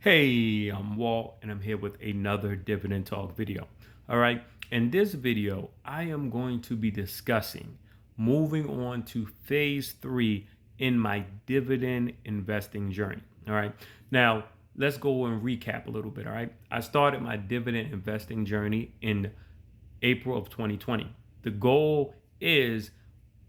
Hey, I'm Walt, and I'm here with another Dividend Talk video. All right, in this video, I am going to be discussing moving on to phase three in my dividend investing journey. All right, now let's go and recap a little bit. All right, I started my dividend investing journey in April of 2020. The goal is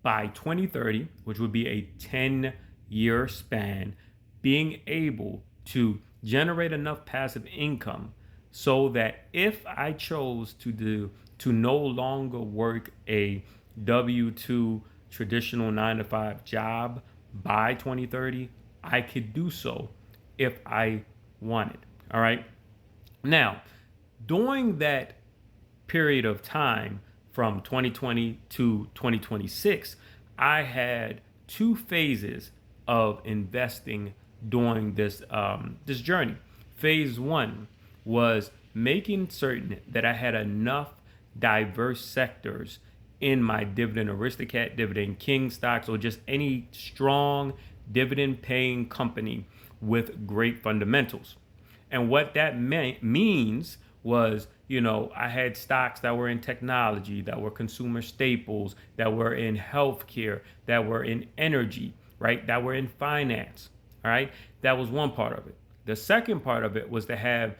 by 2030, which would be a 10-year span, being able to generate enough passive income so that if I chose to no longer work a W-2 traditional 9 to 5 job by 2030, I could do so if I wanted. All right. Now, during that period of time from 2020 to 2026, I had two phases of investing during this journey. Phase one was making certain that I had enough diverse sectors in my Dividend Aristocrat, Dividend King stocks, or just any strong dividend paying company with great fundamentals. And what that means was, I had stocks that were in technology, that were consumer staples, that were in healthcare, that were in energy, right? That were in finance. All right. That was one part of it. The second part of it was to have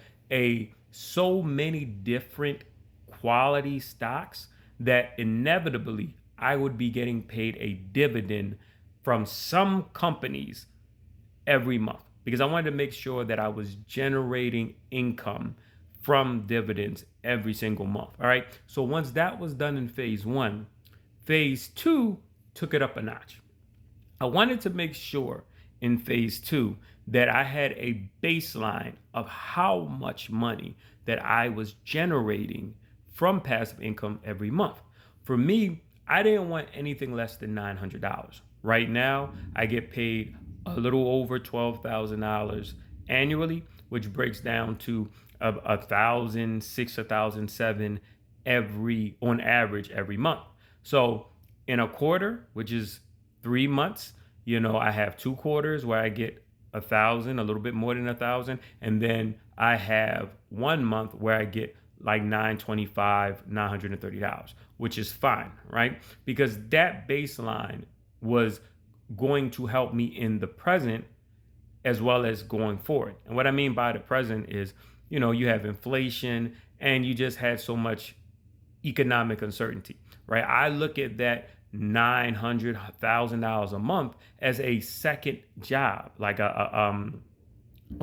so many different quality stocks that inevitably I would be getting paid a dividend from some companies every month because I wanted to make sure that I was generating income from dividends every single month. All right. So once that was done in phase one, phase two took it up a notch. I wanted to make sure in phase two that I had a baseline of how much money that I was generating from passive income every month. For me, I didn't want anything less than $900. Right now, I get paid a little over $12,000 annually, which breaks down to 1,006, 1,007 on average every month. So in a quarter, which is 3 months, I have 2 quarters where I get 1,000, a little bit more than 1,000, and then I have 1 month where I get like 925, $930, which is fine, right? Because that baseline was going to help me in the present as well as going forward. And what I mean by the present is, you have inflation and you just had so much economic uncertainty, right? I look at that $900,000 a month as a second job, like a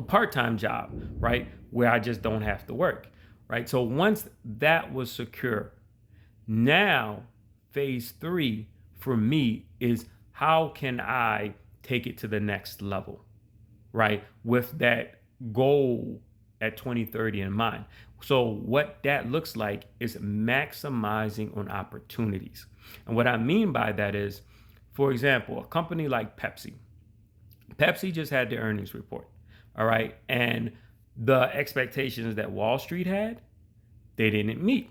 part-time job, right? Where I just don't have to work, right? So once that was secure, now phase three for me is how can I take it to the next level, right? With that goal at 2030 in mind. So what that looks like is maximizing on opportunities. And what I mean by that is, for example, a company like Pepsi. Pepsi just had their earnings report. All right. And the expectations that Wall Street had, they didn't meet.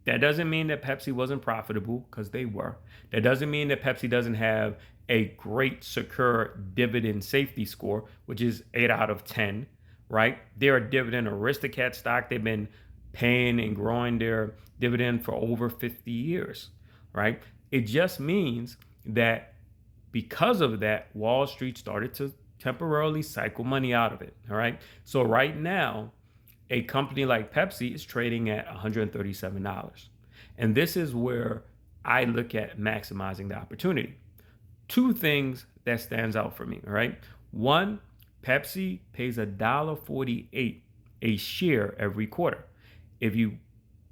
That doesn't mean that Pepsi wasn't profitable, because they were. That doesn't mean that Pepsi doesn't have a great secure dividend safety score, which is 8 out of 10, right? They're a dividend aristocrat stock. They've been paying and growing their dividend for over 50 years, right? It just means that because of that, Wall Street started to temporarily cycle money out of it, all right? So right now, a company like Pepsi is trading at $137. And this is where I look at maximizing the opportunity. Two things that stands out for me, all right? One, Pepsi pays $1.48 a share every quarter. If you've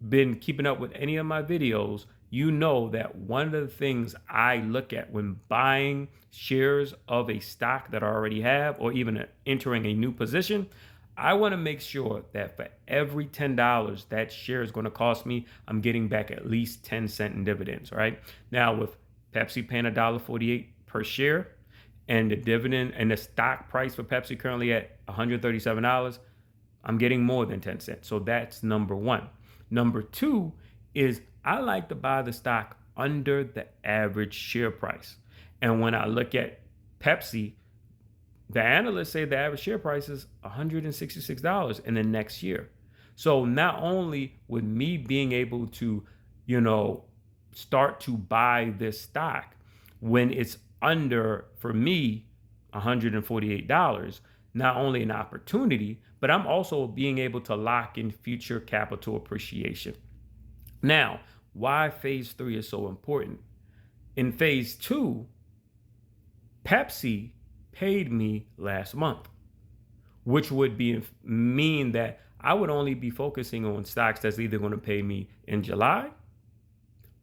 been keeping up with any of my videos, you know that one of the things I look at when buying shares of a stock that I already have, or even entering a new position, I want to make sure that for every $10 that share is going to cost me, I'm getting back at least 10 cents in dividends, right? Now, with Pepsi paying $1.48 per share and the dividend and the stock price for Pepsi currently at $137, I'm getting more than 10 cents. So that's number one. Number two is I like to buy the stock under the average share price. And when I look at Pepsi, the analysts say the average share price is $166 in the next year. So not only would me being able to, you know, start to buy this stock when it's under, for me, $148, not only an opportunity, but I'm also being able to lock in future capital appreciation. Now, why phase 3 is so important? In phase 2, Pepsi paid me last month, which would mean that I would only be focusing on stocks that's either going to pay me in July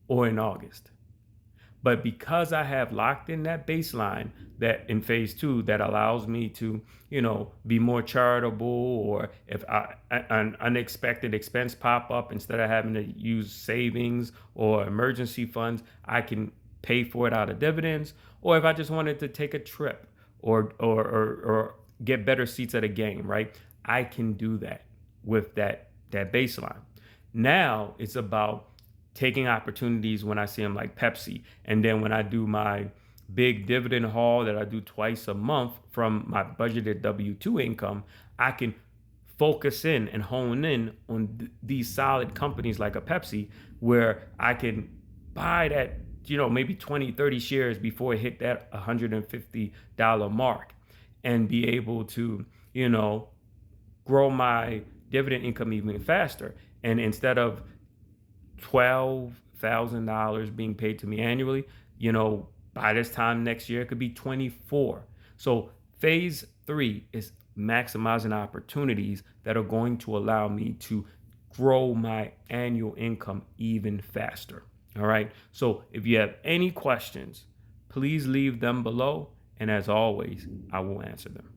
or in August. But because I have locked in that baseline that in phase 2 that allows me to, be more charitable, or if an unexpected expense pop up, instead of having to use savings or emergency funds, I can pay for it out of dividends. Or if I just wanted to take a trip or get better seats at a game, right? I can do that with that baseline. Now it's about taking opportunities when I see them, like Pepsi. And then when I do my big dividend haul that I do twice a month from my budgeted W-2 income, I can focus in and hone in on these solid companies like a Pepsi, where I can buy that, maybe 20, 30 shares before it hit that $150 mark, and be able to, grow my dividend income even faster. And instead of $12,000 being paid to me annually, by this time next year, it could be 24. So phase 3 is maximizing opportunities that are going to allow me to grow my annual income even faster. All right. So if you have any questions, please leave them below. And as always, I will answer them.